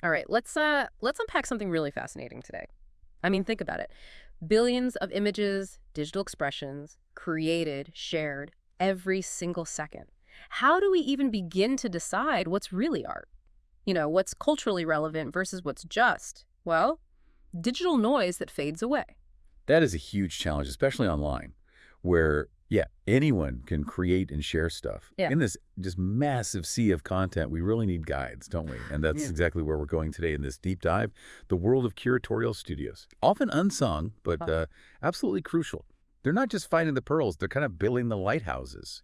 All right, let's unpack something really fascinating today. I mean, think about it. Billions of images, digital expressions, created, shared, every single second. How do we even begin to decide what's really art? What's culturally relevant versus what's just, well, digital noise that fades away. That is a huge challenge, especially online, where, yeah, anyone can create and share stuff. Yeah. In this just massive sea of content, we really need guides, don't we? And that's Yeah. exactly where we're going today in this deep dive, the world of curatorial studios. Often unsung, but absolutely crucial. They're not just finding the pearls, they're kind of building the lighthouses,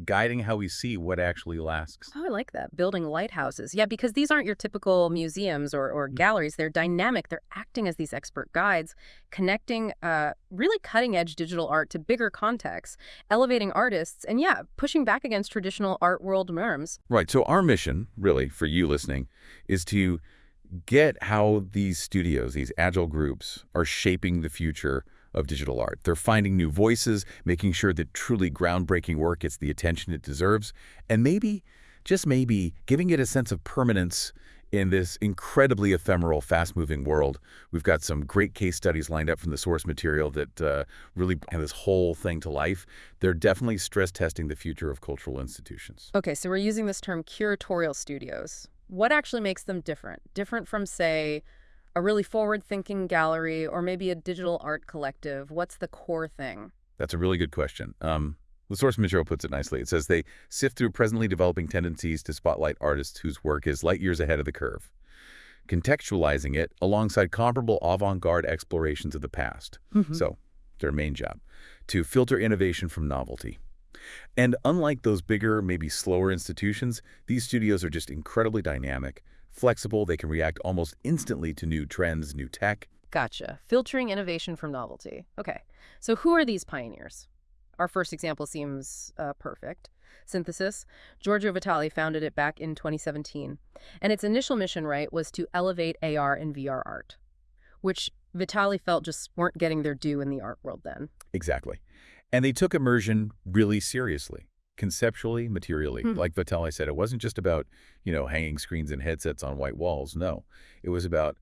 guiding how we see what actually lasts. Oh, I like that. Building lighthouses. Yeah, because these aren't your typical museums or galleries. They're dynamic. They're acting as these expert guides, connecting really cutting-edge digital art to bigger contexts, elevating artists, and yeah, pushing back against traditional art world norms. Right. So our mission, really, for you listening, is to get how these studios, these agile groups, are shaping the future of digital art. They're finding new voices, making sure that truly groundbreaking work gets the attention it deserves, and maybe, just maybe, giving it a sense of permanence in this incredibly ephemeral, fast-moving world. We've got some great case studies lined up from the source material that really bring this whole thing to life. They're definitely stress-testing the future of cultural institutions. Okay, so we're using this term curatorial studios. What actually makes them different? Different from, say, a really forward-thinking gallery or maybe a digital art collective? What's the core thing? That's a really good question. The source material puts it nicely. It says they sift through presently developing tendencies to spotlight artists whose work is light years ahead of the curve, contextualizing it alongside comparable avant-garde explorations of the past. So, their main job, to filter innovation from novelty. And unlike those bigger, maybe slower institutions, these studios are just incredibly dynamic, flexible. They can react almost instantly to new trends, new tech. Gotcha. Filtering innovation from novelty. Okay, so who are these pioneers? Our first example seems perfect. Synthesis. Giorgio Vitali founded it back in 2017. And its initial mission, right, was to elevate AR and VR art, which Vitali felt just weren't getting their due in the art world then. Exactly. And they took immersion really seriously, conceptually, materially. Like Vitali said, it wasn't just about, hanging screens and headsets on white walls. No, it was about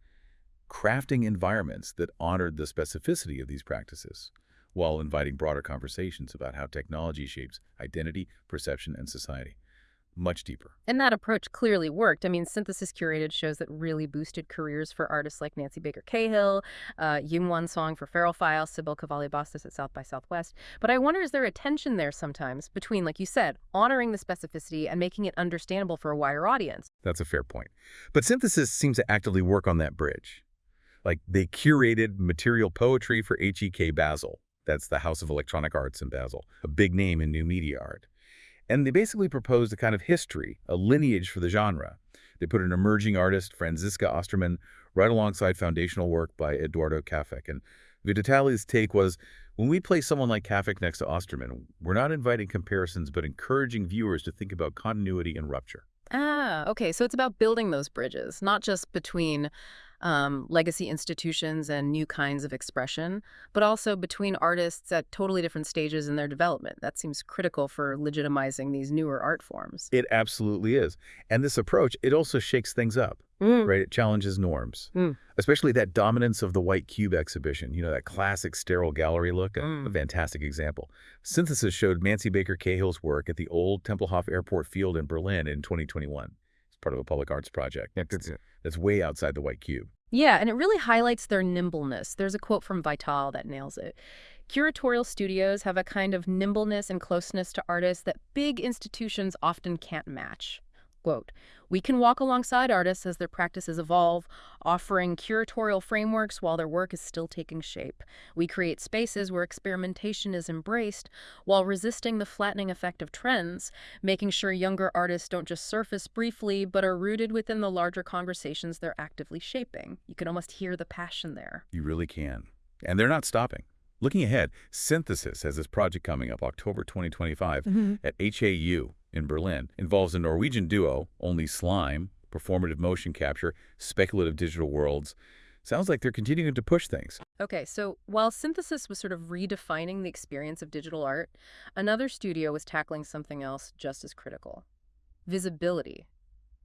crafting environments that honored the specificity of these practices while inviting broader conversations about how technology shapes identity, perception, and society. Much deeper. And that approach clearly worked. I mean, Synthesis curated shows that really boosted careers for artists like Nancy Baker Cahill, Yingwan Song for Feral File, Sybil Cavalli-Bastos at South by Southwest. But I wonder, is there a tension there sometimes between, like you said, honoring the specificity and making it understandable for a wider audience? That's a fair point. But Synthesis seems to actively work on that bridge. Like, they curated material poetry for HEK Basel. That's the House of Electronic Arts in Basel, a big name in new media art. And they basically proposed a kind of history, a lineage for the genre. They put an emerging artist, Franziska Osterman, right alongside foundational work by Eduardo Cafek. And Vitali's take was, when we place someone like Cafek next to Osterman, we're not inviting comparisons, but encouraging viewers to think about continuity and rupture. Ah, okay. So it's about building those bridges, not just between legacy institutions and new kinds of expression, but also between artists at totally different stages in their development. That seems critical for legitimizing these newer art forms. It absolutely is. And this approach, it also shakes things up, right? It challenges norms, especially that dominance of the white cube exhibition, that classic sterile gallery look, a fantastic example. Synthesis showed Nancy Baker Cahill's work at the old Tempelhof Airport Field in Berlin in 2021. It's part of a public arts project. That's way outside the white cube. Yeah, and it really highlights their nimbleness. There's a quote from Vital that nails it. Curatorial studios have a kind of nimbleness and closeness to artists that big institutions often can't match. Quote, we can walk alongside artists as their practices evolve, offering curatorial frameworks while their work is still taking shape. We create spaces where experimentation is embraced while resisting the flattening effect of trends, making sure younger artists don't just surface briefly, but are rooted within the larger conversations they're actively shaping. You can almost hear the passion there. You really can. And they're not stopping. Looking ahead, Synthesis has this project coming up October 2025 at HAU in Berlin. Involves a Norwegian duo, Only Slime, performative motion capture, speculative digital worlds. Sounds like they're continuing to push things. Okay, so while Synthesis was sort of redefining the experience of digital art, another studio was tackling something else just as critical. Visibility.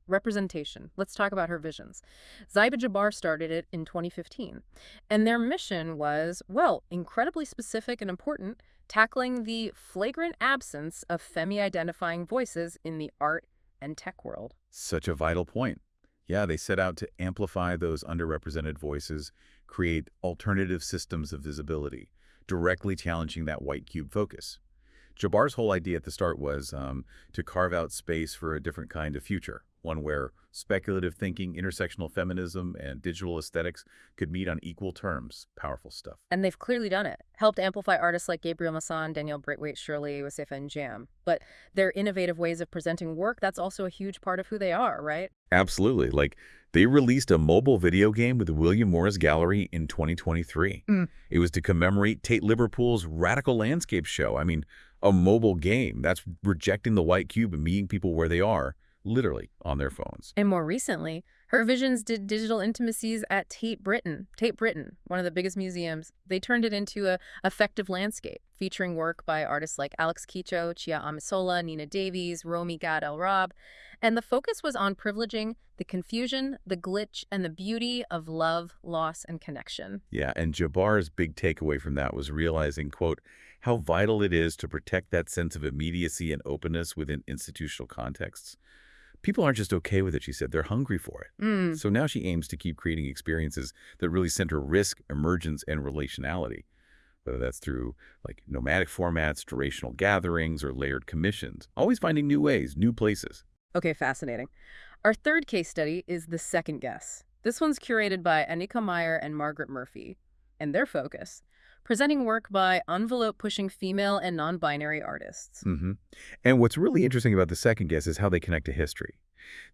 representation. Let's talk about her visions. Zyba Jabbar started it in 2015, and their mission was, well, incredibly specific and important, tackling the flagrant absence of femme-identifying voices in the art and tech world. Such a vital point. Yeah, they set out to amplify those underrepresented voices, create alternative systems of visibility, directly challenging that white cube focus. Jabbar's whole idea at the start was to carve out space for a different kind of future, one where speculative thinking, intersectional feminism, and digital aesthetics could meet on equal terms. Powerful stuff. And they've clearly done it. Helped amplify artists like Gabriel Masson, Danielle Braithwaite-Shirley, Wasefa, and Jam. But their innovative ways of presenting work, that's also a huge part of who they are, right? Absolutely. Like, they released a mobile video game with the William Morris Gallery in 2023. It was to commemorate Tate Liverpool's Radical Landscape show. I mean, a mobile game. That's rejecting the white cube and meeting people where they are, literally on their phones. And more recently, her visions did digital intimacies at Tate Britain, one of the biggest museums. They turned it into a effective landscape, featuring work by artists like Alex Kicho, Chia Amisola, Nina Davies, Romy Gad El Rab. And the focus was on privileging the confusion, the glitch, and the beauty of love, loss, and connection. Yeah, and Jabbar's big takeaway from that was realizing, quote, how vital it is to protect that sense of immediacy and openness within institutional contexts. People aren't just okay with it, she said. They're hungry for it. So now she aims to keep creating experiences that really center risk, emergence, and relationality, whether that's through like nomadic formats, durational gatherings, or layered commissions. Always finding new ways, new places. Okay, fascinating. Our third case study is The Second Guess. This one's curated by Anika Meyer and Margaret Murphy, and their focus, presenting work by envelope-pushing female and non-binary artists. And what's really interesting about The Second Guess is how they connect to history.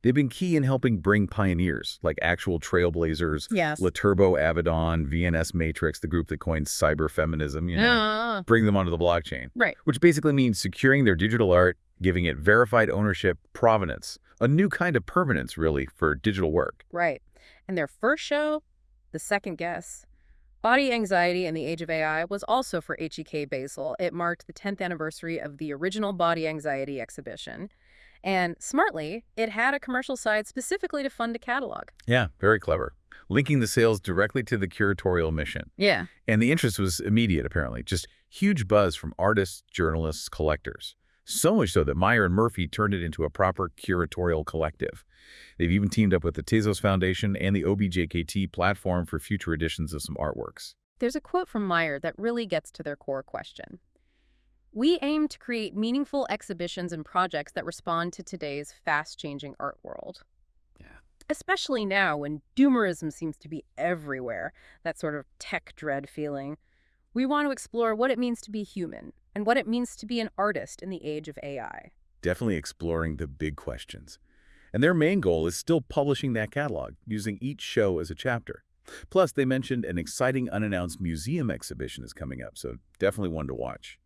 They've been key in helping bring pioneers, like actual trailblazers, Yes. La Turbo Avedon, VNS Matrix, the group that coined cyberfeminism, bring them onto the blockchain. Right. Which basically means securing their digital art, giving it verified ownership, provenance, a new kind of permanence, really, for digital work. Right. And their first show, The Second Guess, Body Anxiety in the Age of AI, was also for HEK Basel. It marked the 10th anniversary of the original Body Anxiety exhibition. And smartly, it had a commercial side specifically to fund a catalog. Yeah, very clever. Linking the sales directly to the curatorial mission. Yeah. And the interest was immediate, apparently. Just huge buzz from artists, journalists, collectors. So much so that Meyer and Murphy turned it into a proper curatorial collective. They've even teamed up with the Tezos Foundation and the OBJKT platform for future editions of some artworks. There's a quote from Meyer that really gets to their core question. We aim to create meaningful exhibitions and projects that respond to today's fast-changing art world. Yeah. Especially now when doomerism seems to be everywhere, that sort of tech dread feeling. We want to explore what it means to be human and what it means to be an artist in the age of AI. Definitely exploring the big questions. And their main goal is still publishing that catalog, using each show as a chapter. Plus, they mentioned an exciting unannounced museum exhibition is coming up, so definitely one to watch.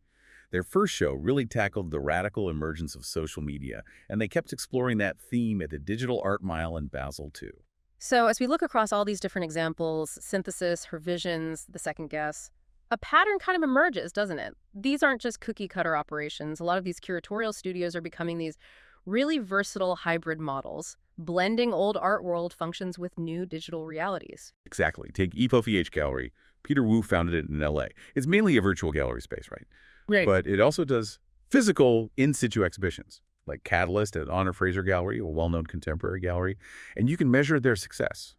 Their first show really tackled the radical emergence of social media, and they kept exploring that theme at the Digital Art Mile in Basel, too. So as we look across all these different examples, synthesis, her visions, The Second Guess, a pattern kind of emerges, doesn't it? These aren't just cookie-cutter operations. A lot of these curatorial studios are becoming these really versatile hybrid models, blending old art world functions with new digital realities. Exactly. Take EPOFEH Gallery. Peter Wu founded it in LA. It's mainly a virtual gallery space, right? Right. But it also does physical in-situ exhibitions, like Catalyst at Honor Fraser Gallery, a well-known contemporary gallery, and you can measure their success.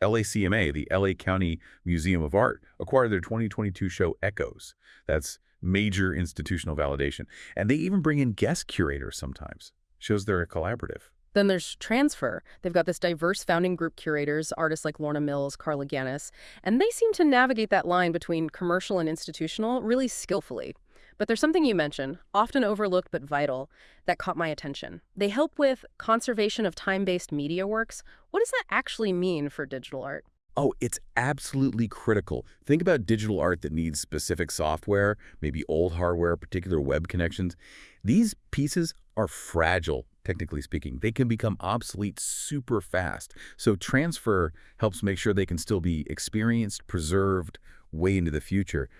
LACMA, the LA County Museum of Art, acquired their 2022 show Echoes. That's major institutional validation. And they even bring in guest curators sometimes. Shows they're a collaborative. Then there's Transfer. They've got this diverse founding group curators, artists like Lorna Mills, Carla Ganis, and they seem to navigate that line between commercial and institutional really skillfully. But there's something you mentioned, often overlooked but vital, that caught my attention. They help with conservation of time-based media works. What does that actually mean for digital art? Oh, it's absolutely critical. Think about digital art that needs specific software, maybe old hardware, particular web connections. These pieces are fragile, technically speaking. They can become obsolete super fast. So Transfer helps make sure they can still be experienced, preserved, way into the future.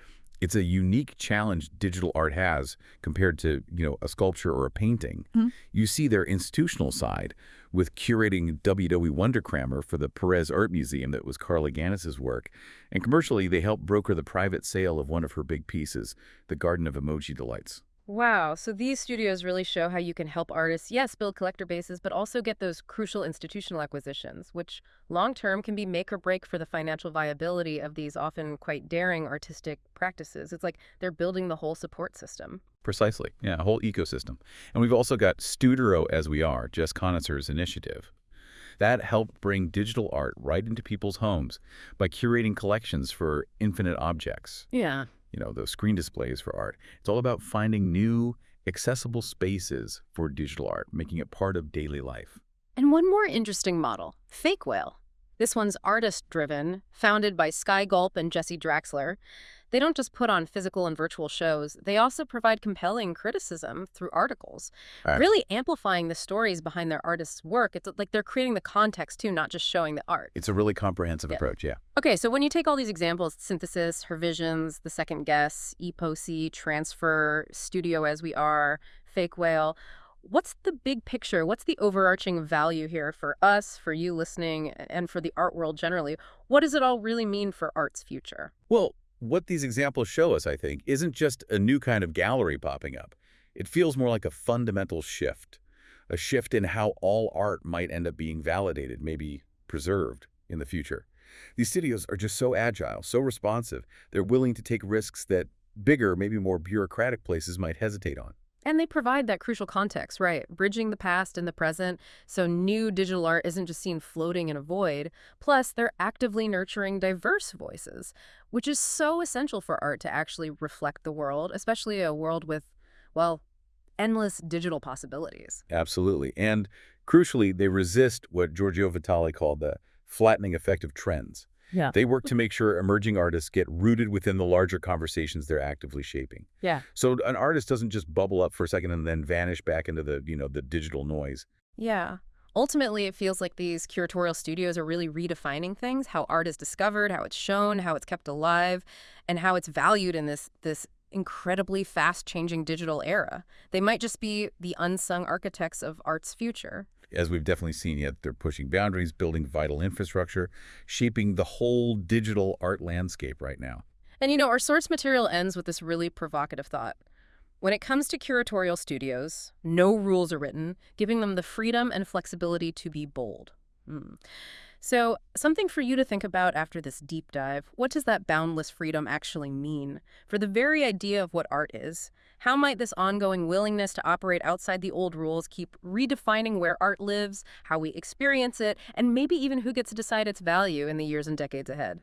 It's a unique challenge digital art has compared to, a sculpture or a painting. Mhm. You see their institutional side with curating W.W. Wonderkramer for the Perez Art Museum that was Carla Gannis's work. And commercially, they helped broker the private sale of one of her big pieces, The Garden of Emoji Delights. Wow, so these studios really show how you can help artists, yes, build collector bases, but also get those crucial institutional acquisitions, which long-term can be make or break for the financial viability of these often quite daring artistic practices. It's like they're building the whole support system. Precisely. Yeah, a whole ecosystem. And we've also got Studero As We Are, Jess Conitser's initiative. That helped bring digital art right into people's homes by curating collections for infinite objects. Yeah. Those screen displays for art. It's all about finding new, accessible spaces for digital art, making it part of daily life. And one more interesting model, Fake Whale. This one's artist-driven, founded by Sky Gulp and Jesse Draxler. They don't just put on physical and virtual shows, they also provide compelling criticism through articles, All right. really amplifying the stories behind their artists' work. It's like they're creating the context, too, not just showing the art. It's a really comprehensive Yeah. approach, yeah. Okay, so when you take all these examples, synthesis, her visions, the second guess, epocy, transfer, studio as we are, fake whale, what's the big picture? What's the overarching value here for us, for you listening, and for the art world generally? What does it all really mean for art's future? Well, what these examples show us, I think, isn't just a new kind of gallery popping up. It feels more like a fundamental shift, a shift in how all art might end up being validated, maybe preserved in the future. These studios are just so agile, so responsive. They're willing to take risks that bigger, maybe more bureaucratic places might hesitate on. And they provide that crucial context, right? Bridging the past and the present, so new digital art isn't just seen floating in a void. Plus, they're actively nurturing diverse voices, which is so essential for art to actually reflect the world, especially a world with, well, endless digital possibilities. Absolutely. And crucially, they resist what Giorgio Vitale called the flattening effect of trends. Yeah. They work to make sure emerging artists get rooted within the larger conversations they're actively shaping. Yeah. So an artist doesn't just bubble up for a second and then vanish back into the digital noise. Yeah. Ultimately, it feels like these curatorial studios are really redefining things, how art is discovered, how it's shown, how it's kept alive, and how it's valued in this incredibly fast-changing digital era. They might just be the unsung architects of art's future. As we've definitely seen, yet they're pushing boundaries, building vital infrastructure, shaping the whole digital art landscape right now. And our source material ends with this really provocative thought. When it comes to curatorial studios, no rules are written, giving them the freedom and flexibility to be bold. So, something for you to think about after this deep dive. What does that boundless freedom actually mean? For the very idea of what art is, how might this ongoing willingness to operate outside the old rules keep redefining where art lives, how we experience it, and maybe even who gets to decide its value in the years and decades ahead?